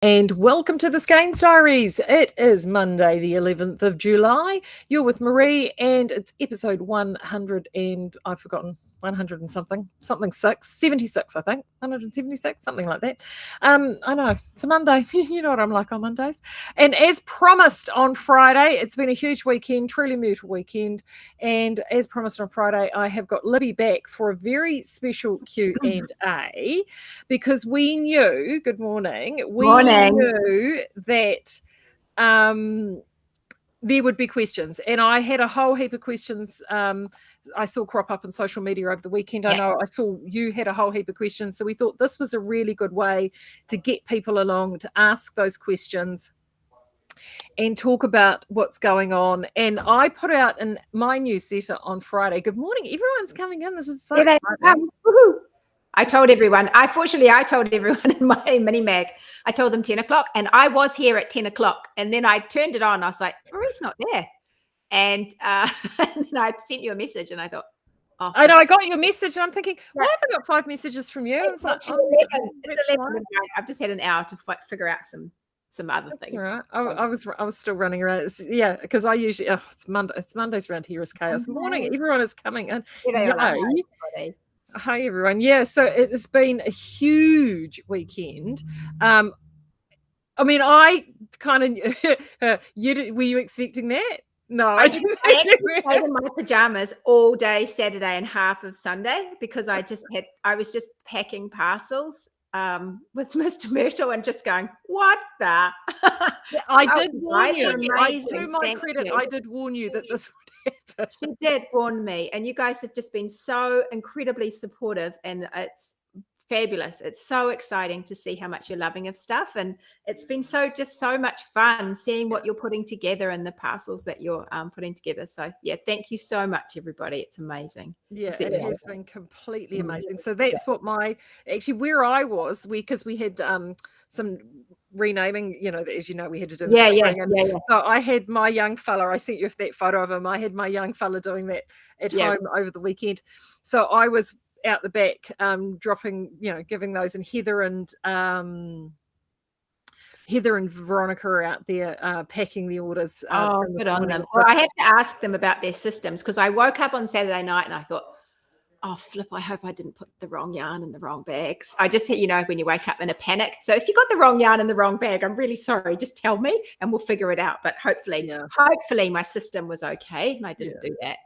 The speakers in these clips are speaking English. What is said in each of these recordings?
And welcome to the Skeinz Diaries. It is Monday, the 11th of July. You're with Maree, and it's episode 100 and I've forgotten 100 and something 76, I think, 176, something like that. I know it's a Monday. You know what I'm like on Mondays. And as promised on Friday, it's been a huge weekend, truly Myrtle weekend. And as promised on Friday, I have got Libby back for a very special Q&A because we knew, good morning, knew that there would be questions, and I had a whole heap of questions I saw crop up on social media over the weekend. I know I saw you had a whole heap of questions, so we thought this was a really good way to get people along to ask those questions and talk about what's going on. And I put out in my newsletter on Friday, good morning, everyone's coming in, this is so exciting. I told everyone, I told everyone in my mini mag, I told them 10 o'clock, and I was here at 10 o'clock. And then I turned it on. I was like, Maree's not there. And then I sent you a message and I thought, oh. I know, I got your message and I'm thinking, why have I got 5 messages from you? It's like, 11. It's 11. I've just had an hour to figure out some other things. Right. I was still running around. Yeah, because I usually, it's Mondays around here is chaos. Morning, everyone is coming in. Hi everyone. Yeah, so it has been a huge weekend. I mean, I kind of were you expecting that? No, I didn't. I actually stayed in my pajamas all day Saturday and half of Sunday because I was just packing parcels with Mr. Myrtle and just going, what the? Yeah, I did warn you. To my credit, I did warn you that this would happen. She did warn me, and you guys have just been so incredibly supportive, and it's fabulous. It's so exciting to see how much you're loving of stuff, and it's been so much fun seeing what you're putting together and the parcels that you're putting together. So yeah, thank you so much, everybody. It's amazing. Yeah, it has been completely amazing. So that's what where I was, because we had some renaming, as you know, we had to do. So I had my young fella, I sent you that photo of him. I had my young fella doing that at home over the weekend. So I was out the back dropping, giving those, and Heather and Veronica are out there packing the orders. Good on them. Well, I had to ask them about their systems because I woke up on Saturday night and I thought, oh, flip, I hope I didn't put the wrong yarn in the wrong bags. I just, when you wake up in a panic. So if you got the wrong yarn in the wrong bag, I'm really sorry. Just tell me and we'll figure it out. But hopefully my system was okay and I didn't do that.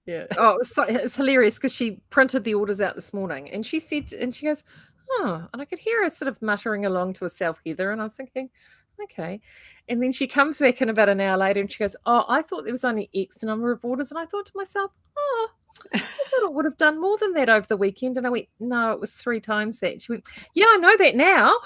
Yeah. Oh, it's hilarious because she printed the orders out this morning and she said, and she goes, oh, and I could hear her sort of muttering along to herself, Heather, and I was thinking, okay. And then she comes back in about an hour later and she goes, oh, I thought there was only X number of orders. And I thought to myself, oh, I thought it would have done more than that over the weekend. And I went, no, it was 3 times that. She went, yeah, I know that now.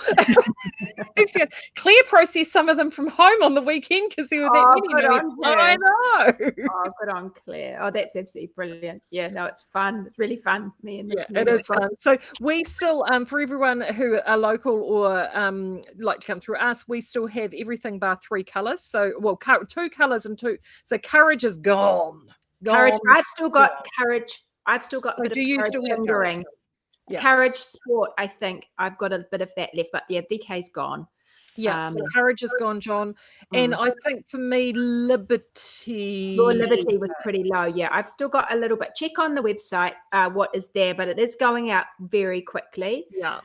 She goes, Claire processed some of them from home on the weekend because there were that many. I know. Oh, good on Claire. Oh, that's absolutely brilliant. Yeah, no, it's fun. It's really fun. It is fun. So we still, for everyone who are local or like to come through us, we still have everything bar 3 colours. So, 2 colours and 2. So Courage is gone. Courage. I've still got Courage. I've still got. So do you still have Courage? Yeah. Courage Sport. I think I've got a bit of that left, but yeah, DK's gone. Yeah, so Courage is gone, John. And I think for me, Liberty. Your Liberty was pretty low. Yeah, I've still got a little bit. Check on the website what is there, but it is going out very quickly. Yeah.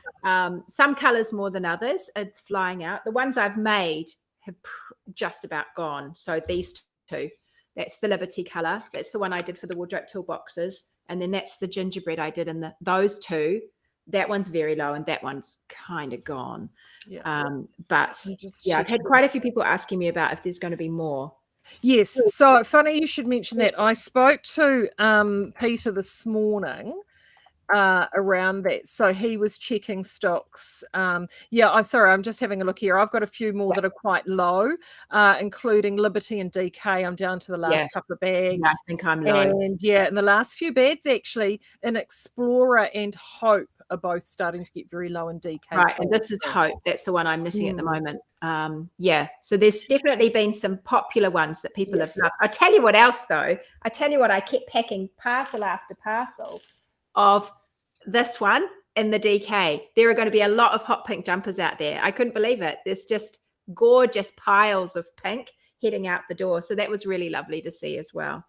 Some colours more than others are flying out. The ones I've made have just about gone. So these 2. That's the Liberty colour. That's the one I did for the wardrobe toolboxes. And then that's the gingerbread I did in those 2. That one's very low and that one's kind of gone. Yeah. But I've had quite a few people asking me about if there's going to be more. Yes. So funny you should mention that. I spoke to Peter this morning around that. So he was checking stocks. I'm just having a look here. I've got a few more that are quite low, including Liberty and DK. I'm down to the last couple of bags. Yeah, I think I'm low. And and the last few bags actually in Explorer and Hope are both starting to get very low in DK. Right, and this is Hope. That's the one I'm knitting at the moment. So there's definitely been some popular ones that people have loved. I tell you what else though. I kept packing parcel after parcel of this one. in the DK. There are going to be a lot of hot pink jumpers out there. I couldn't believe it. There's just gorgeous piles of pink heading out the door. So that was really lovely to see as well.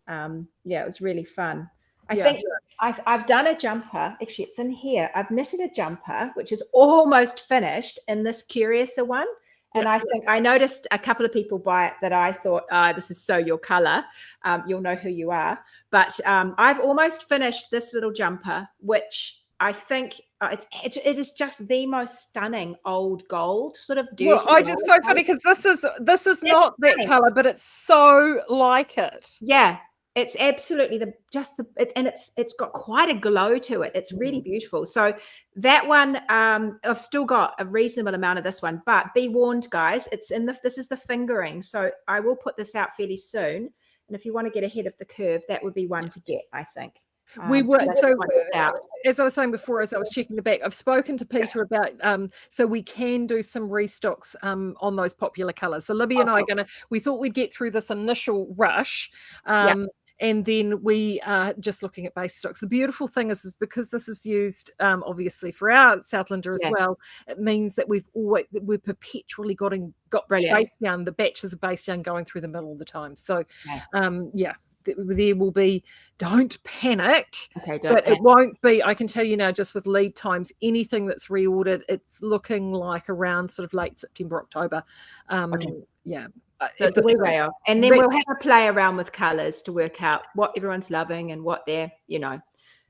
Yeah, it was really fun. I think I've done a jumper. Actually, it's in here. I've knitted a jumper, which is almost finished in this Curiouser one. And I think I noticed a couple of people buy it that I thought, this is so your color. You'll know who you are. But I've almost finished this little jumper, which I think it is just the most stunning old gold sort of dirty. Well, it's so funny because this is not that color, but it's so like it. Yeah, it's absolutely it's got quite a glow to it. It's really beautiful. So that one, I've still got a reasonable amount of this one, but be warned, guys, this is the fingering. So I will put this out fairly soon. And if you want to get ahead of the curve, that would be one to get, I think. We were as I was saying before, as I was checking the back, I've spoken to Peter about so we can do some restocks on those popular colors. So Libby and I we thought we'd get through this initial rush. And then we are just looking at base stocks. The beautiful thing is because this is used obviously for our Southlander as well, it means that we've perpetually got base yarn, the batches of base yarn going through the middle of the time. So there will be, don't panic, it won't be, I can tell you now, just with lead times, anything that's reordered, it's looking like around sort of late September, October. It's a wee way off. And then we'll have a play around with colors to work out what everyone's loving and what they're,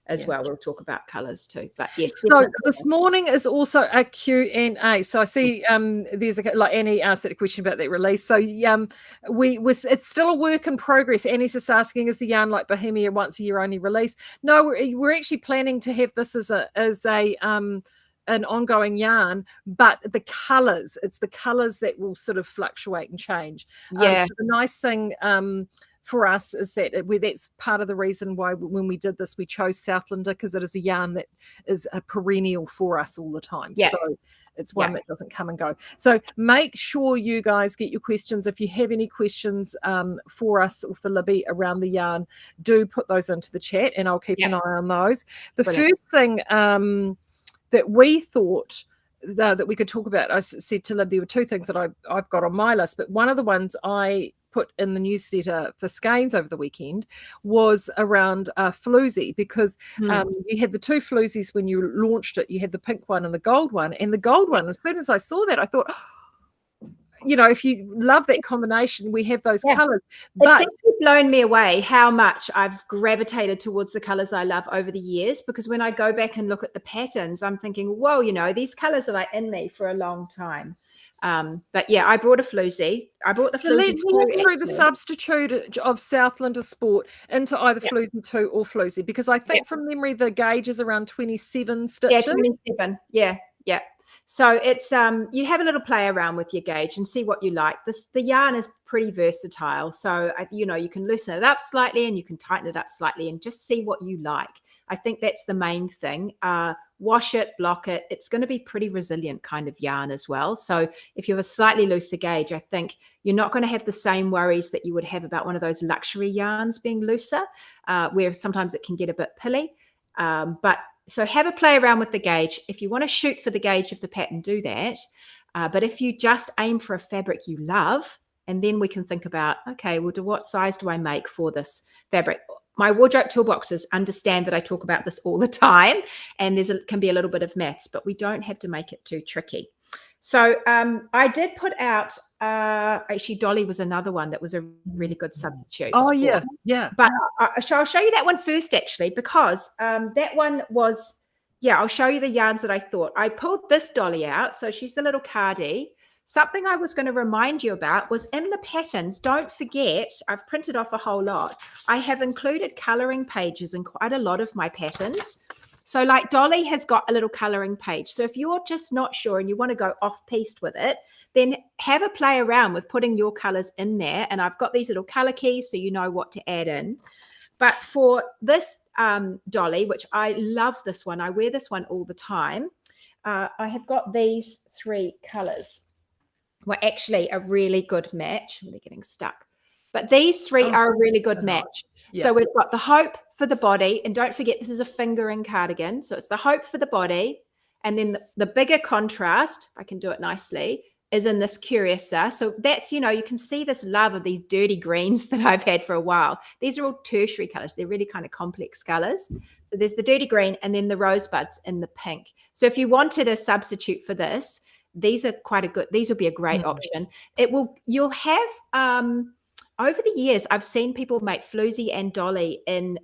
as well. We'll talk about colors too. But yes. So this morning is also a Q&A. So I see there's Annie asked a question about that release. So it's still a work in progress. Annie's just asking, is the yarn like Bohemia once a year only release? No, we're actually planning to have this as an ongoing yarn, but it's the colors that will sort of fluctuate and change. The nice thing for us is that's part of the reason why when we did this we chose Southlander, because it is a yarn that is a perennial for us all the time. So it's one that doesn't come and go. So make sure you guys get your questions. If you have any questions for us or for Libby around the yarn, do put those into the chat and I'll keep an eye on those. The first thing that we thought that we could talk about, I said to Libby, there were two things that I've got on my list, but one of the ones I put in the newsletter for Skeinz over the weekend was around floozy, because you had the two floozies when you launched it. You had the pink one and the gold one. And the gold one, as soon as I saw that, I thought, if you love that combination, we have those colors. But it's blown me away how much I've gravitated towards the colors I love over the years, because when I go back and look at the patterns, I'm thinking, whoa, these colors are in me for a long time. But I brought a floozy. I brought the floozy. So let's walk through the substitute of Southlander Sport into either floozy 2 or floozy, because I think from memory the gauge is around 27 stitches. 27. Yeah. So it's you have a little play around with your gauge and see what you like. The yarn is pretty versatile, so you can loosen it up slightly and you can tighten it up slightly and just see what you like. I think that's the main thing. Wash it, block it. It's going to be pretty resilient kind of yarn as well. So if you have a slightly looser gauge, I think you're not going to have the same worries that you would have about one of those luxury yarns being looser, where sometimes it can get a bit pilly. So have a play around with the gauge. If you want to shoot for the gauge of the pattern, do that. But if you just aim for a fabric you love, and then we can think about, okay, well, what size do I make for this fabric? My wardrobe toolboxes understand that I talk about this all the time, and can be a little bit of maths, but we don't have to make it too tricky. So I did put out, actually Dolly was another one that was a really good substitute. Oh, yeah. But I'll show you that one first, actually, because that one was, I'll show you the yarns that I thought. I pulled this Dolly out. So she's the little cardie. Something I was going to remind you about was in the patterns, don't forget, I've printed off a whole lot. I have included colouring pages in quite a lot of my patterns. So like Dolly has got a little colouring page. So if you're just not sure and you want to go off-piste with it, then have a play around with putting your colours in there. And I've got these little colour keys so you know what to add in. But for this Dolly, which I love this one, I wear this one all the time, I have got these 3 colours. Well, actually a really good match. They're getting stuck. But these three Oh, are a really good so nice. match. Yeah. So we've got the Hope for the body, and don't forget this is a fingering cardigan. So it's the Hope for the body, and then the bigger contrast, if I can do it nicely, is in this Curiouser. So that's, you can see this love of these dirty greens that I've had for a while. These are all tertiary colors. They're really kind of complex colors. So there's the dirty green and then the rosebuds in the pink. So if you wanted a substitute for this, these are these would be a great option. You'll have, over the years, I've seen people make Floozy and Dolly in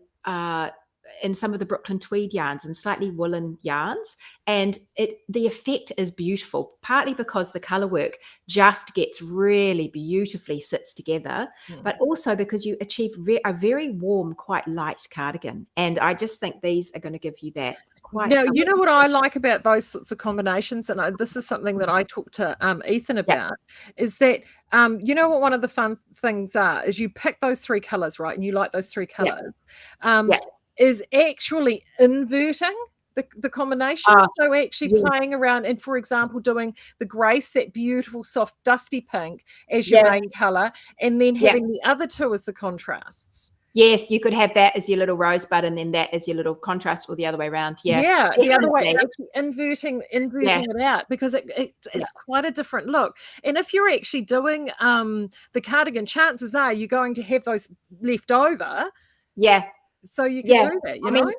some of the Brooklyn tweed yarns and slightly woolen yarns, and the effect is beautiful, partly because the color work just gets really beautifully sits together, but also because you achieve a very warm, quite light cardigan. And I just think these are going to give you that. Now, you know what I like about those sorts of combinations, and this is something that I talked to Ethan about, is that you know what one of the fun things is you pick those three colors, right, and you like those three colors, is actually inverting the combination. So actually playing around and, for example, doing the Grace, that beautiful soft dusty pink, as your main color, and then having the other two as the contrasts. Yes, you could have that as your little rosebud and then that as your little contrast, or the other way around. Yeah, the other way, actually inverting it out, because it's quite a different look. And if you're actually doing the cardigan, chances are you're going to have those left over. Yeah. So you can do that, you know?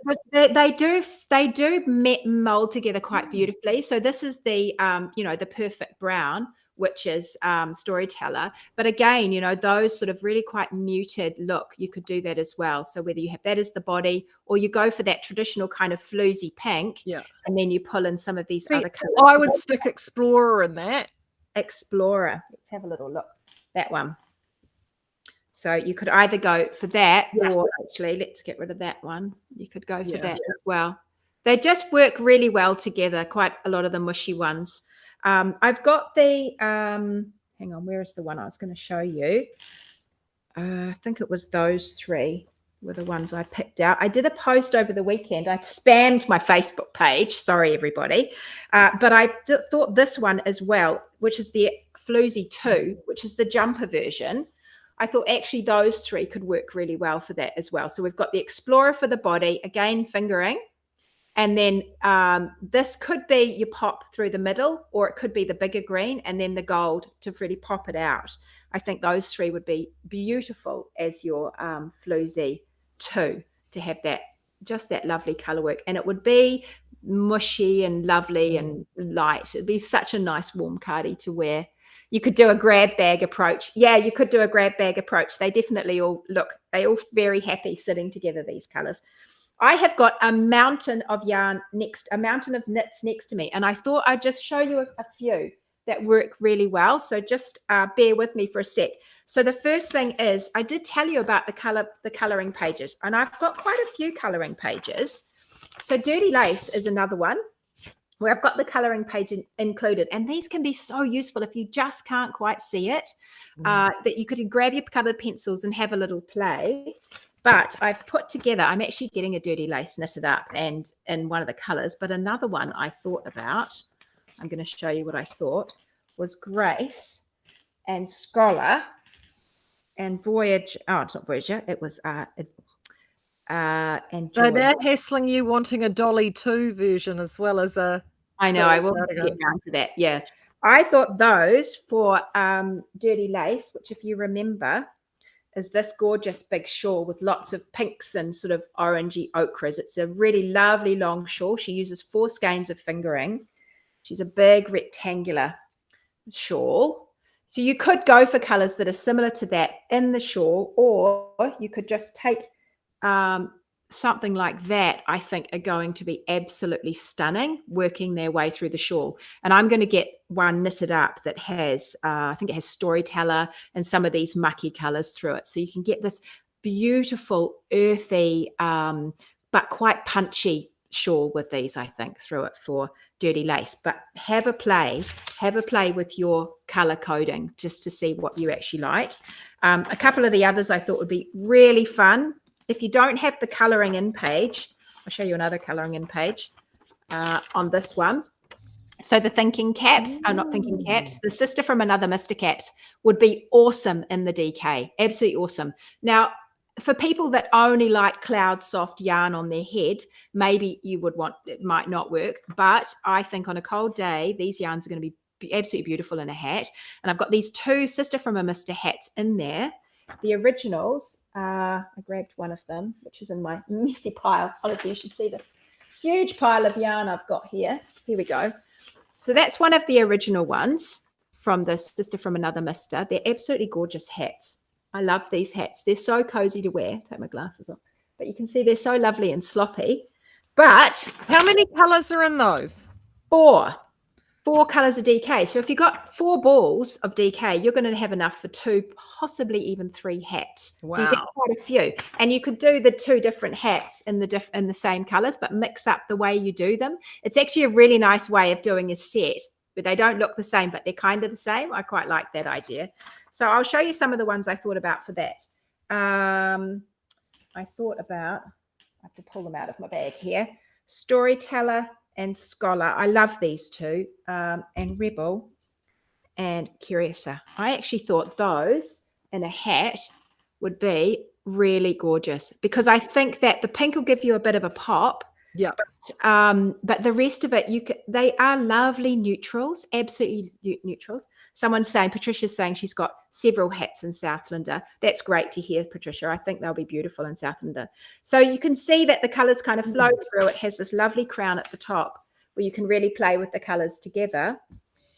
They do mold together quite beautifully. So this is the, the perfect brown, which is Storyteller. But again, those sort of really quite muted look, you could do that as well. So whether you have that as the body, or you go for that traditional kind of floozy pink, and then you pull in some of these other colors. I would stick Explorer in that. Explorer. Let's have a little look. That one. So you could either go for that, or actually, let's get rid of that one. You could go for that as well. They just work really well together, quite a lot of the mushy ones. I've got the, hang on, where is the one I was going to show you? I think it was those three were the ones I picked out. I did a post over the weekend. I spammed my Facebook page. Sorry, everybody. But I thought this one as well, which is the Floozy 2, which is the jumper version. I thought actually those three could work really well for that as well. So we've got the Explorer for the body, again, fingering. And then this could be you pop through the middle, or it could be the bigger green and then the gold to really pop it out. I think those three would be beautiful as your Floozy 2, to have that, just that lovely color work. And it would be mushy and lovely and light. It'd be such a nice warm cardi to wear. You could do a grab bag approach. Yeah, you could do a grab bag approach. They definitely all very happy sitting together, these colors. I have got a mountain of knits next to me, and I thought I'd just show you a few that work really well. So just bear with me for a sec. So the first thing is, I did tell you about the coloring pages, and I've got quite a few coloring pages. So Dirty Lace is another one where I've got the coloring page included. And these can be so useful if you just can't quite see it, that you could grab your colored pencils and have a little play. But I've put together, I'm actually getting a Dirty Lace knitted up and in one of the colors. But another one I thought about, I'm going to show you what I thought, was Grace and Scholar and Voyage. Oh, it's not Voyager. It was and Joy. So they're hassling you wanting a Dolly 2 version as well as a... I know, I will get around to that. Yeah. I thought those for Dirty Lace, which if you remember, is this gorgeous big shawl with lots of pinks and sort of orangey ochres. It's a really lovely long shawl. She uses 4 skeins of fingering. She's a big rectangular shawl. So you could go for colors that are similar to that in the shawl, or you could just take something like that. I think are going to be absolutely stunning, working their way through the shawl. And I'm going to get one knitted up that has, I think it has Storyteller and some of these mucky colors through it. So you can get this beautiful, earthy, but quite punchy shawl with these, I think, through it for Dirty Lace. But have a play with your color coding just to see what you actually like. A couple of the others I thought would be really fun. If you don't have the coloring in page, I'll show you another coloring in page on this one. So the thinking caps are not thinking caps. The sister from another Mr. caps would be awesome in the DK. Absolutely awesome. Now, for people that only like cloud soft yarn on their head, maybe you would want, it might not work. But I think on a cold day, these yarns are going to be absolutely beautiful in a hat. And I've got these two sister from a Mr. hats in there. The originals, I grabbed one of them, which is in my messy pile. Honestly, you should see the huge pile of yarn I've got here. Here we go. So that's one of the original ones from the sister from another Mister. They're absolutely gorgeous hats. I love these hats. They're so cozy to wear. Take my glasses off. But you can see they're so lovely and sloppy. But how many colours are in those? Four colours of DK. So if you've got 4 balls of DK, you're going to have enough for 2, possibly even 3 hats. Wow. So you get quite a few. And you could do the 2 different hats in the same colours, but mix up the way you do them. It's actually a really nice way of doing a set, but they don't look the same, but they're kind of the same. I quite like that idea. So I'll show you some of the ones I thought about for that. I have to pull them out of my bag here. Storyteller and Scholar. I love these two. And Rebel and Curiouser. I actually thought those in a hat would be really gorgeous because I think that the pink will give you a bit of a pop. Yeah. But the rest of it, they are lovely neutrals, absolutely neutrals. Patricia's saying she's got several hats in Southlander. That's great to hear, Patricia. I think they'll be beautiful in Southlander. So you can see that the colours kind of flow through. It has this lovely crown at the top where you can really play with the colours together.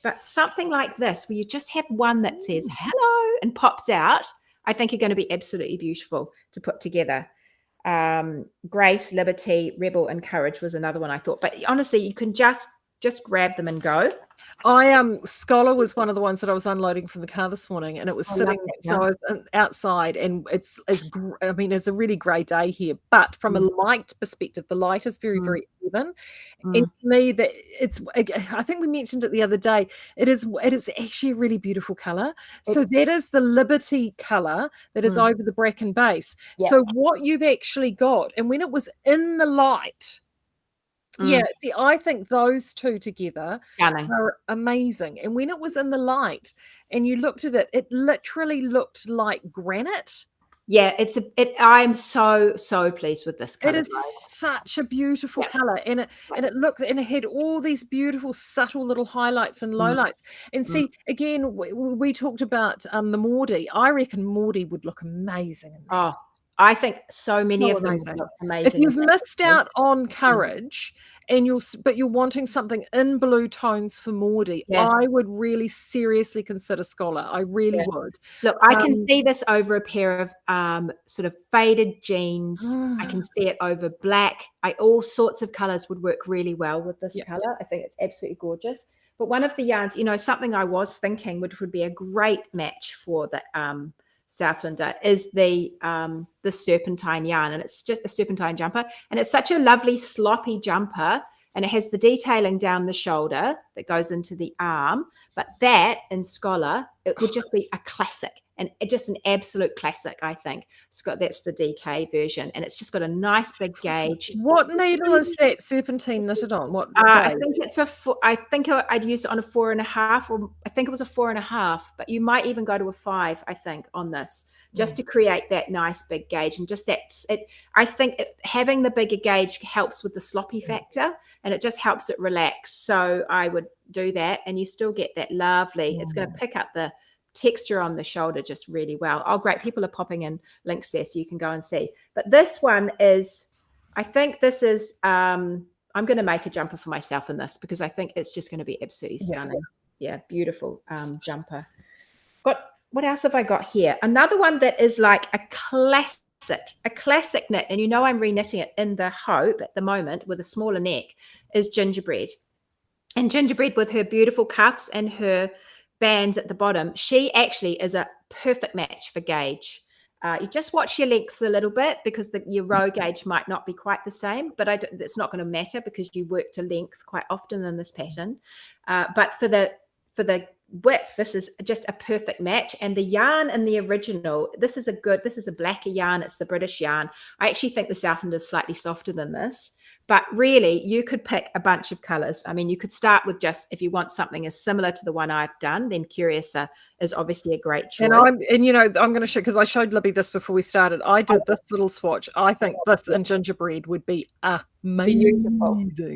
But something like this, where you just have one that says hello and pops out, I think are going to be absolutely beautiful to put together. Grace, Liberty, Rebel, and Courage was another one I thought. But honestly, you can just grab them and go. Scholar was one of the ones that I was unloading from the car this morning, and it was sitting. So I was outside, and it's a really grey day here. But from a light perspective, the light is very, very even. And to me, that I think we mentioned it the other day. It is actually a really beautiful colour. So that is the Liberty colour that is over the bracken base. Yeah. So what you've actually got, and when it was in the light. Yeah, see, I think those two together are amazing. And when it was in the light and you looked at it, it literally looked like granite. Yeah, I'm so pleased with this color. It is such a beautiful color, and it had all these beautiful subtle little highlights and lowlights. And see, again, we talked about the Maudie. I reckon Maudie would look amazing in that. Oh, I think so many of them look amazing. If you've missed out on Courage but you're wanting something in blue tones for Maudie, I would really seriously consider Scholar. I really would. Look, I can see this over a pair of sort of faded jeans. I can see it over black. All sorts of colors would work really well with this color. I think it's absolutely gorgeous. But one of the yarns, something I was thinking which would be a great match for the Southlander is the serpentine yarn, and it's just a serpentine jumper, and it's such a lovely sloppy jumper, and it has the detailing down the shoulder that goes into the arm. But that in Scholar, it would just be a classic, and just an absolute classic. I think that's the DK version, and it's just got a nice big gauge. What needle is that serpentine knitted on? What? I think it's I think I'd use it on a 4.5, or I think it was a 4.5. But you might even go to a 5. I think on this, just to create that nice big gauge, and just I think having the bigger gauge helps with the sloppy factor, and it just helps it relax. So I would do that, and you still get that lovely. It's going to pick up the texture on the shoulder just really well. Oh, great. People are popping in links there so you can go and see. But this one is, I think this is, I'm going to make a jumper for myself in this because I think it's just going to be absolutely stunning. Yeah, beautiful jumper. What else have I got here? Another one that is like a classic knit, and I'm re-knitting it in the Hope at the moment with a smaller neck, is Gingerbread. And Gingerbread with her beautiful cuffs and her bands at the bottom, she actually is a perfect match for gauge. You just watch your lengths a little bit because your row gauge might not be quite the same, but it's not going to matter because you work to length quite often in this pattern. But for the width, this is just a perfect match. And the yarn in the original, this is a blacker yarn. It's the British yarn. I actually think the Southlander is slightly softer than this, But really, you could pick a bunch of colors. I mean, you could start with just, if you want something as similar to the one I've done, then Curiouser is obviously a great choice. And you know, I'm going to show, because I showed Libby this before we started. I did this little swatch. I think this and gingerbread would be amazing.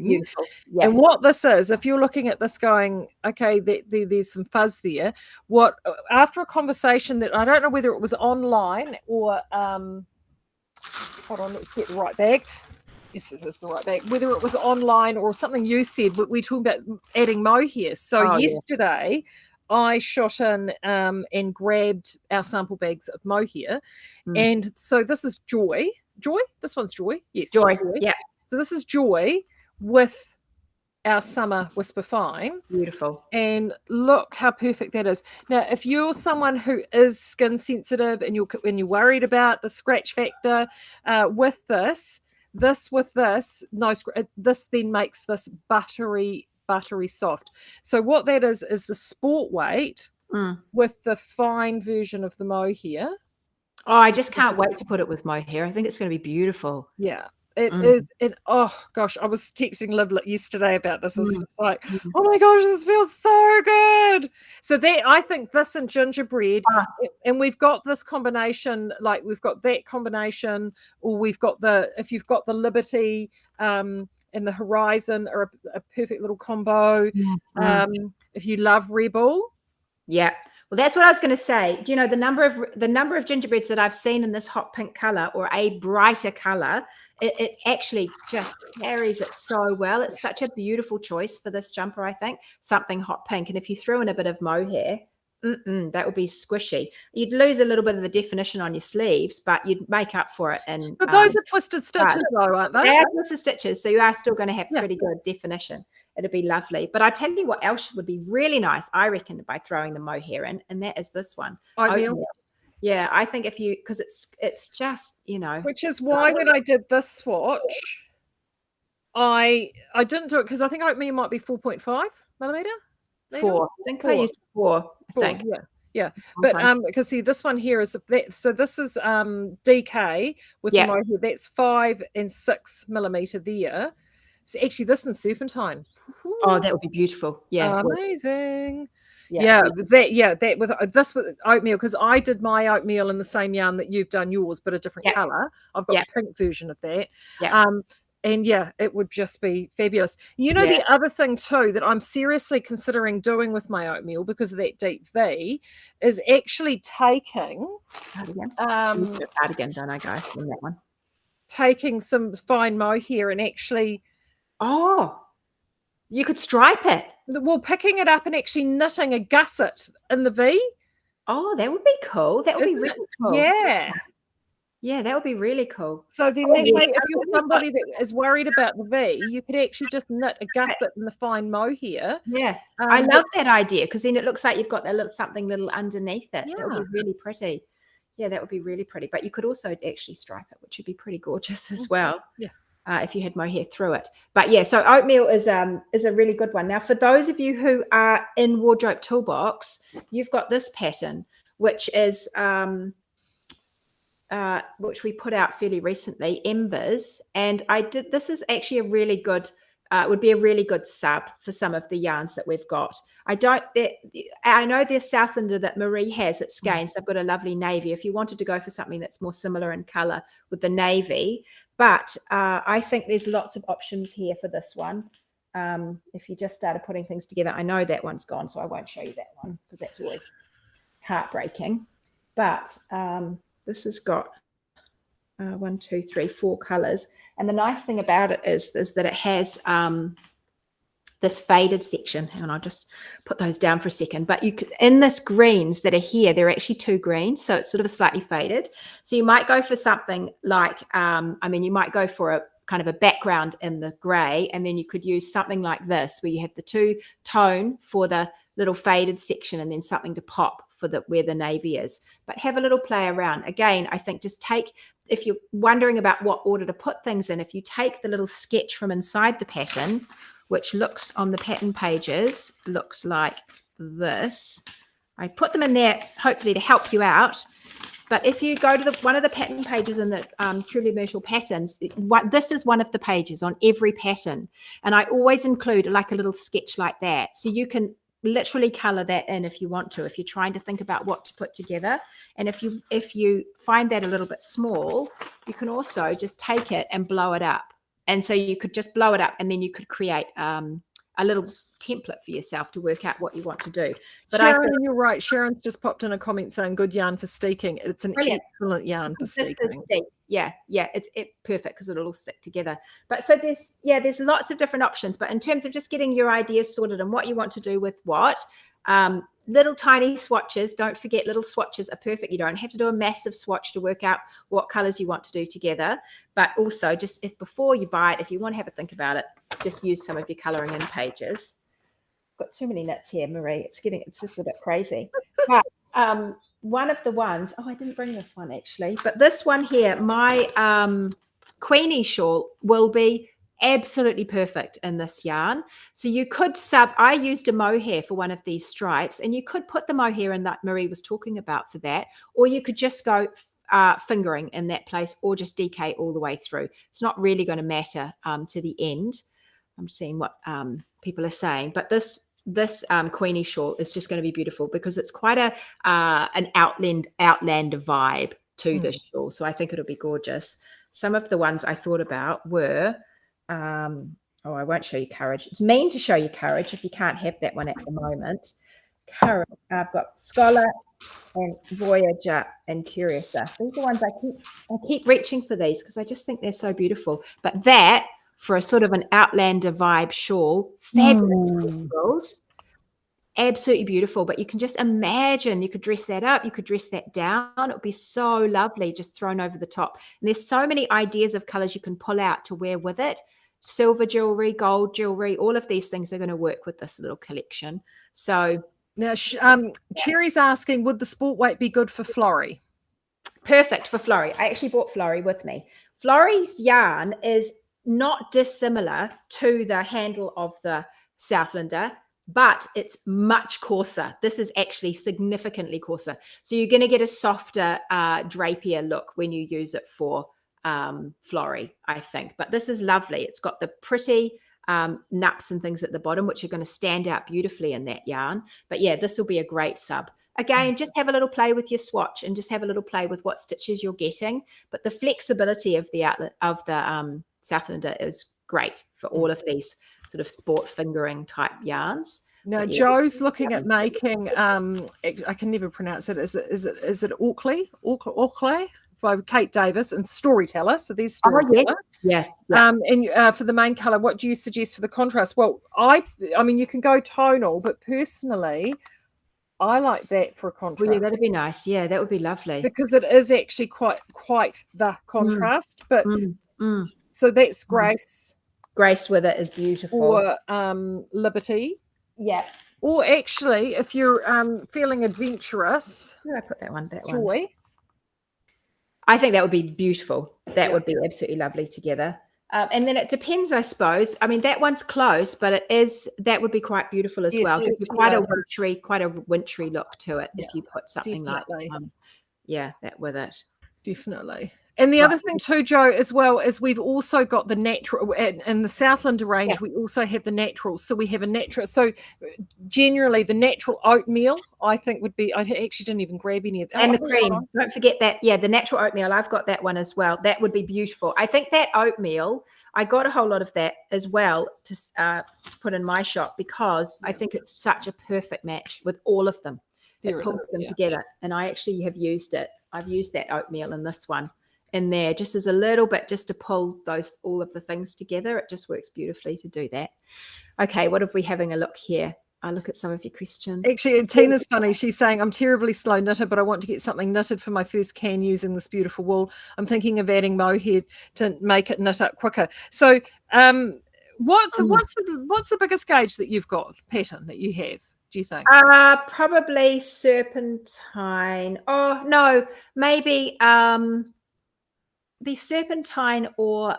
Beautiful. Yeah. And what this is, if you're looking at this going, okay, there's some fuzz there. What, after a conversation that I don't know whether it was online or hold on, let's get the right bag. Yes, this is the right bag. Whether it was online or something you said, but we talking about adding mohair. So yesterday, I shot in and grabbed our sample bags of mohair, and so this is Joy. Joy. This one's Joy. Yes, Joy. Yeah. So this is Joy with our summer Whisper Fine. Beautiful. And look how perfect that is. Now, if you're someone who is skin sensitive and you're worried about the scratch factor, with this then makes this buttery soft. So what that is the sport weight with the fine version of the mohair. Oh, I just can't wait to put it with mohair. I think it's going to be beautiful. Yeah. It is, and oh gosh, I was texting Liv yesterday about this. It's just like, oh my gosh, this feels so good. So I think this and gingerbread, and we've got this combination, like we've got that combination, or we've got if you've got the Liberty and the Horizon are a perfect little combo. If you love Rebel. Yeah. Well, that's what I was going to say. Do you know the number of gingerbreads that I've seen in this hot pink color or a brighter color? It actually just carries it so well. It's such a beautiful choice for this jumper, I think. Something hot pink. And if you threw in a bit of mohair, that would be squishy. You'd lose a little bit of the definition on your sleeves, but you'd make up for it. But those are twisted stitches, though, aren't they? They are twisted stitches, so you are still going to have pretty good definition. It'd be lovely. But I tell you what else would be really nice, I reckon, by throwing the mohair in, and that is this one. Oatmeal. Yeah, I think because it's just, you know. Which is why when I did this swatch, I didn't do it because I think oatmeal might be 4.5 millimeter. 4. I think I used 4. I think. Yeah. But because see, this one here is that. So this is DK with the mohair. That's 5 and 6 millimeter there. So actually, this in serpentine. Oh, that would be beautiful. Yeah, amazing. That with this with oatmeal, because I did my oatmeal in the same yarn that you've done yours, but a different color. I've got the pink version of that. And it would just be fabulous. You know, the other thing too that I'm seriously considering doing with my oatmeal because of that deep V is actually taking cardigan, don't I, guys? In that one, taking some fine mohair and actually. Oh, you could stripe it. Well, picking it up and actually knitting a gusset in the V. Oh, that would be cool. That would be really cool. Yeah. Yeah, that would be really cool. So then if you're somebody that is worried about the V, you could actually just knit a gusset in the fine mohair. Yeah. I love that idea because then it looks like you've got that little something little underneath it. That would be really pretty. Yeah, that would be really pretty. But you could also actually stripe it, which would be pretty gorgeous as well. Yeah. If you had mohair through it. But yeah, so oatmeal is a really good one. Now, for those of you who are in Wardrobe Toolbox, you've got this pattern, which is which we put out fairly recently, Embers. And this is actually a really good, would be a really good sub for some of the yarns that we've got. I know the Southlander that Maree has at Skeinz, they've got a lovely navy. If you wanted to go for something that's more similar in color with the navy, but I think there's lots of options here for this one. If you just started putting things together, I know that one's gone, so I won't show you that one because that's always heartbreaking. But this has got 1, 2, 3, 4 colors. And the nice thing about it is that it has this faded section. And I'll just put those down for a second. But in this greens that are here, there are actually 2 greens. So it's sort of a slightly faded. So you might go for something like, you might go for a kind of a background in the gray. And then you could use something like this, where you have the 2 tone for the little faded section and then something to pop for where the navy is. But have a little play around. Again, I think just if you're wondering about what order to put things in, if you take the little sketch from inside the pattern, which looks on the pattern pages, looks like this. I put them in there hopefully to help you out. But if you go to one of the pattern pages in the Truly Myrtle patterns, this is one of the pages on every pattern. And I always include like a little sketch like that. So you can literally color that in if you want to, if you're trying to think about what to put together. And if you find that a little bit small, you can also just take it and blow it up. And so you could just blow it up, and then you could create a little template for yourself to work out what you want to do. But Sharon, you're right. Sharon's just popped in a comment saying good yarn for steaking. It's an brilliant. Excellent yarn for steaking. Yeah, it's perfect because it'll all stick together. But so there's lots of different options. But in terms of just getting your ideas sorted and what you want to do with what, little tiny swatches. Don't forget, little swatches are perfect. You don't have to do a massive swatch to work out what colors you want to do together. But also, just if before you buy it, if you want to have a think about it, just use some of your coloring in pages. Got too many nuts here, Maree. It's just a bit crazy. But one of the ones, I didn't bring this one actually, but this one here, my Queenie shawl will be absolutely perfect in this yarn. So you could I used a mohair for one of these stripes, and you could put the mohair in that Maree was talking about for that, or you could just go fingering in that place, or just DK all the way through. It's not really going to matter to the end. I'm seeing what people are saying, but this Queenie shawl is just going to be beautiful because it's quite an outlander vibe to this shawl. So I think it'll be gorgeous. Some of the ones I thought about were, I won't show you Courage. It's mean to show you Courage if you can't have that one at the moment. Courage. I've got Scholar and Voyager and Curiouser. These are ones I keep reaching for these because I just think they're so beautiful. But that, for a sort of an outlander vibe shawl, fabulous, absolutely beautiful. But you can just imagine you could dress that up, you could dress that down. It would be so lovely just thrown over the top. And there's so many ideas of colors you can pull out to wear with it. Silver jewelry, gold jewelry, all of these things are going to work with this little collection. So now Cherry's asking, would the sport weight be good for Florrie? Perfect for Florrie. I actually brought Florrie with me. Florrie's yarn is not dissimilar to the handle of the Southlander, but it's much coarser. This is actually significantly coarser. So you're going to get a softer drapier look when you use it for Florrie, I think. But this is lovely. It's got the pretty nups and things at the bottom, which are going to stand out beautifully in that yarn. But yeah, this will be a great sub. Again, just have a little play with your swatch and just have a little play with what stitches you're getting. But the flexibility of the Southlander is great for all of these sort of sport fingering type yarns. Now, yeah, Joe's looking at making, I can never pronounce it. Is it Auckley by Kate Davis and Storyteller? So these Storyteller. Yeah. And for the main color, what do you suggest for the contrast? Well, I mean, you can go tonal, but personally, I like that for a contrast. Well, yeah, that'd be nice. Yeah, that would be lovely because it is actually quite the contrast. But so that's Grace. Grace with it is beautiful. Or Liberty. Yeah. Or actually, if you're feeling adventurous, where did I put that one? Joy. I think that would be beautiful. That would be absolutely lovely together. And then it depends, I suppose. I mean, that one's close, but that would be quite beautiful as well. Gives you quite a wintry look to it if you put something like that with it. Definitely. And the other thing too, Joe, as well, is we've also got the natural, and the Southlander range, we also have the naturals. So we have a natural. So generally the natural oatmeal, I think would be, I actually didn't even grab any of that. And the cream. Don't forget that. Yeah, the natural oatmeal. I've got that one as well. That would be beautiful. I think that oatmeal, I got a whole lot of that as well to put in my shop because I think it's such a perfect match with all of them. It pulls them together. And I actually have used it. I've used that oatmeal in this one. In there just as a little bit just to pull all of the things together. It just works beautifully to do that. Okay, what are we having a look here? I'll look at some of your questions. Actually, Tina's funny. She's saying, I'm terribly slow knitter, but I want to get something knitted for my first can using this beautiful wool. I'm thinking of adding mohair to make it knit up quicker. So what's the biggest gauge that you've got, pattern that you have, do you think? Probably serpentine. Oh no, maybe be serpentine or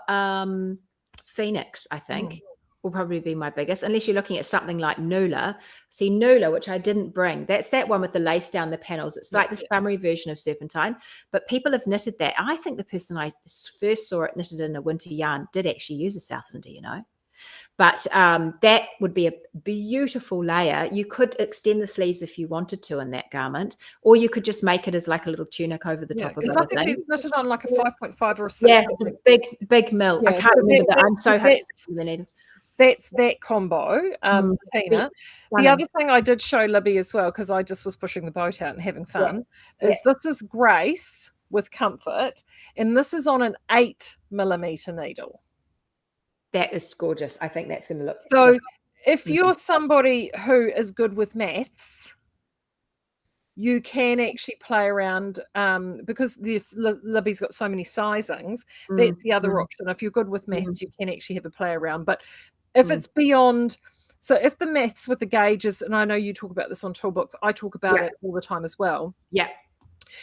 phoenix, I think, will probably be my biggest, unless you're looking at something like Nula. See, Nula, which I didn't bring, that's that one with the lace down the panels. It's like the summery version of Serpentine, but people have knitted that. I think the person I first saw it knitted in a winter yarn did actually use a Southlander, you know. But that would be a beautiful layer. You could extend the sleeves if you wanted to in that garment, or you could just make it as like a little tunic over the top of it. Because I think it's knitted on like a 5.5 or a 6. Yeah, it's a big mill. I can't remember that. I'm so happy. That's that combo, Tina. The other thing I did show Libby as well, because I just was pushing the boat out and having fun, is this is Grace with Comfort, and this is on an 8mm needle. That is gorgeous. I think that's going to look so. If you're somebody who is good with maths, you can actually play around because Libby's got so many sizings. That's the other option. If you're good with maths, you can actually have a play around. But if it's beyond, so if the maths with the gauges, and I know you talk about this on Toolbooks, I talk about it all the time as well. Yeah.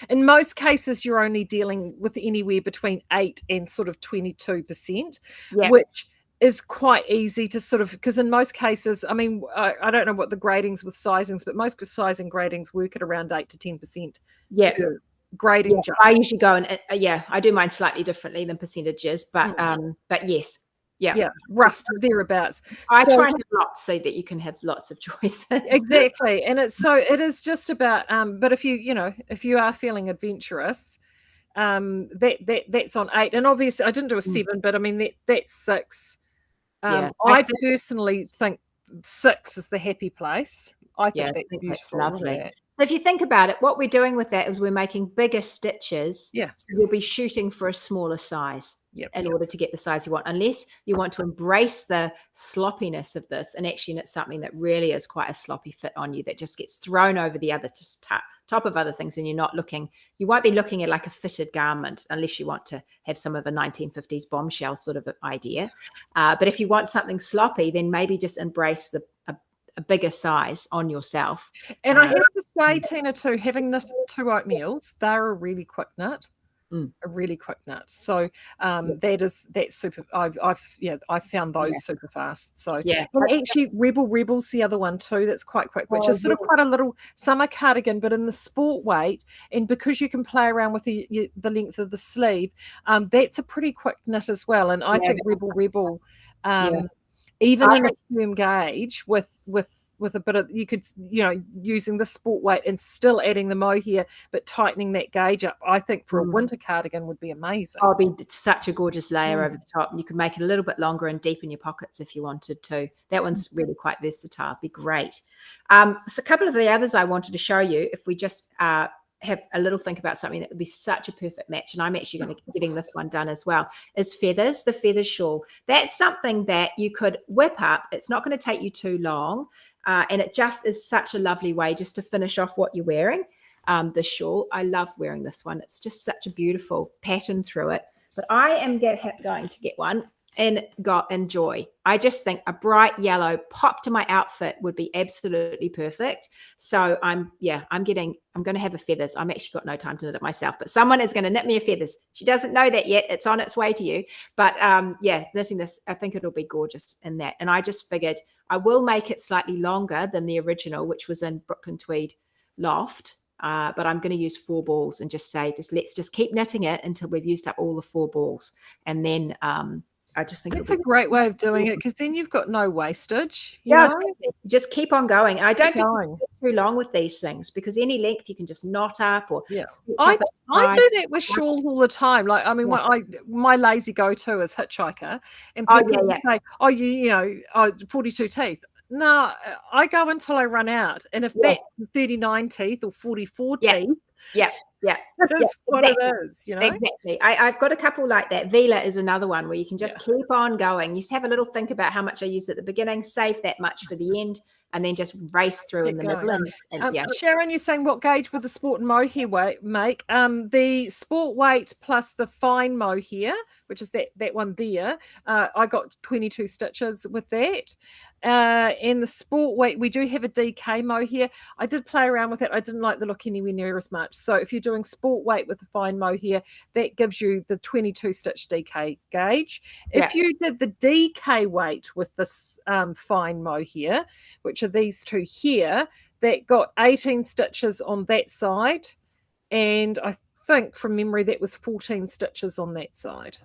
In most cases, you're only dealing with anywhere between 8 and sort of 22%, which is quite easy to sort of, because in most cases, I mean, I don't know what the gradings with sizings, but most sizing gradings work at around 8 to 10%. Grading. I usually go and I do mine slightly differently than percentages, but yes. Yeah, rough thereabouts. I try and have lots so that you can have lots of choices. Exactly, and it is just about. But if you are feeling adventurous, that's on 8, and obviously I didn't do a 7, but I mean that's 6. I personally think 6 is the happy place. I think that's beautiful. That's lovely. So if you think about it, what we're doing with that is we're making bigger stitches. So you'll be shooting for a smaller size in order to get the size you want, unless you want to embrace the sloppiness of this and actually knit something that really is quite a sloppy fit on you that just gets thrown over the other top of other things, and you won't be looking at like a fitted garment unless you want to have some of a 1950s bombshell sort of idea. But if you want something sloppy, then maybe just embrace a bigger size on yourself. And I have to say, Tina, too, having knit 2 oatmeals, they're a really quick knit. A really quick knit. So that's super. I found those super fast. So and actually Rebel's the other one too. That's quite quick, which is sort of quite a little summer cardigan, but in the sport weight. And because you can play around with the length of the sleeve, that's a pretty quick knit as well. And I think Rebel. Even in a firm gauge with a bit of, you could, using the sport weight and still adding the mohair, but tightening that gauge up, I think for a winter cardigan would be amazing. Oh, it'd be such a gorgeous layer over the top. You could make it a little bit longer and deepen your pockets if you wanted to. That one's really quite versatile. It'd be great. So a couple of the others I wanted to show you, if we just have a little think about something that would be such a perfect match, and I'm actually going to be getting this one done as well, is feathers, the feather shawl. That's something that you could whip up. It's not going to take you too long, and it just is such a lovely way just to finish off what you're wearing. The shawl, I love wearing this one. It's just such a beautiful pattern through it. But I am going to get one and enjoy. I just think a bright yellow pop to my outfit would be absolutely perfect. So I'm going to have a feathers. I'm actually got no time to knit it myself, but someone is going to knit me a feathers. She doesn't know that yet. It's on its way to you. But knitting this, I think it'll be gorgeous in that. And I just figured I will make it slightly longer than the original, which was in Brooklyn Tweed Loft. But I'm going to use 4 balls and just say, let's just keep knitting it until we've used up all the 4 balls. And then I just think it's a great way of doing it, because then you've got no wastage. Just keep on going. I don't think you get too long with these things, because any length you can just knot up or I do that with shawls all the time. Like, I mean, my lazy go-to is hitchhiker, and people say, "Oh, you 42 teeth." No, I go until I run out, and if that's 39 teeth or 44 teeth, that's what it is, Exactly. I've got a couple like that. Vela is another one where you can just keep on going. You just have a little think about how much I use at the beginning, save that much for the end, and then just race through in the middle. And Sharon, you're saying what gauge would the sport and mohair make? The sport weight plus the fine mohair, which is that one there. I got 22 stitches with that. In the sport weight, we do have a DK mohair. I did play around with it. I didn't like the look anywhere near as much. much. So if you're doing sport weight with a fine mohair, that gives you the 22 stitch DK gauge. Yeah. If you did the DK weight with this fine mohair, which are these two here, that got 18 stitches on that side, and I think from memory that was 14 stitches on that side.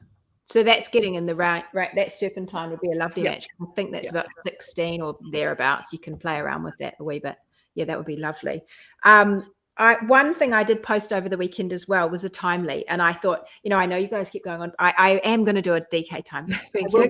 So that's getting in the right. That serpentine would be a lovely Yep. match. I think that's Yep. about 16 or thereabouts. You can play around with that a wee bit. Yeah, that would be lovely. One thing I did post over the weekend as well was a timely, and I thought, I know you guys keep going on. I am going to do a DK timely. Thank you.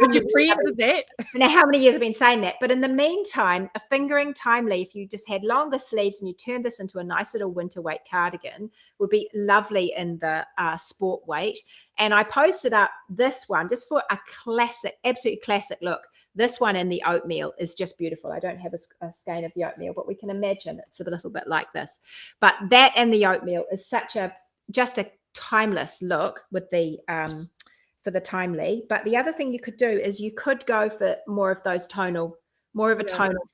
Could you preempt that? I don't know how many years I've been saying that, but in the meantime, a fingering timely, if you just had longer sleeves and you turned this into a nice little winter weight cardigan, would be lovely in the sport weight. And I posted up this one just for a classic, absolutely classic look. This one in the oatmeal is just beautiful. I don't have a skein of the oatmeal, but we can imagine it's a little bit like this. But that and the oatmeal is just a timeless look with the for the timely. But the other thing you could do is you could go for more of a tonal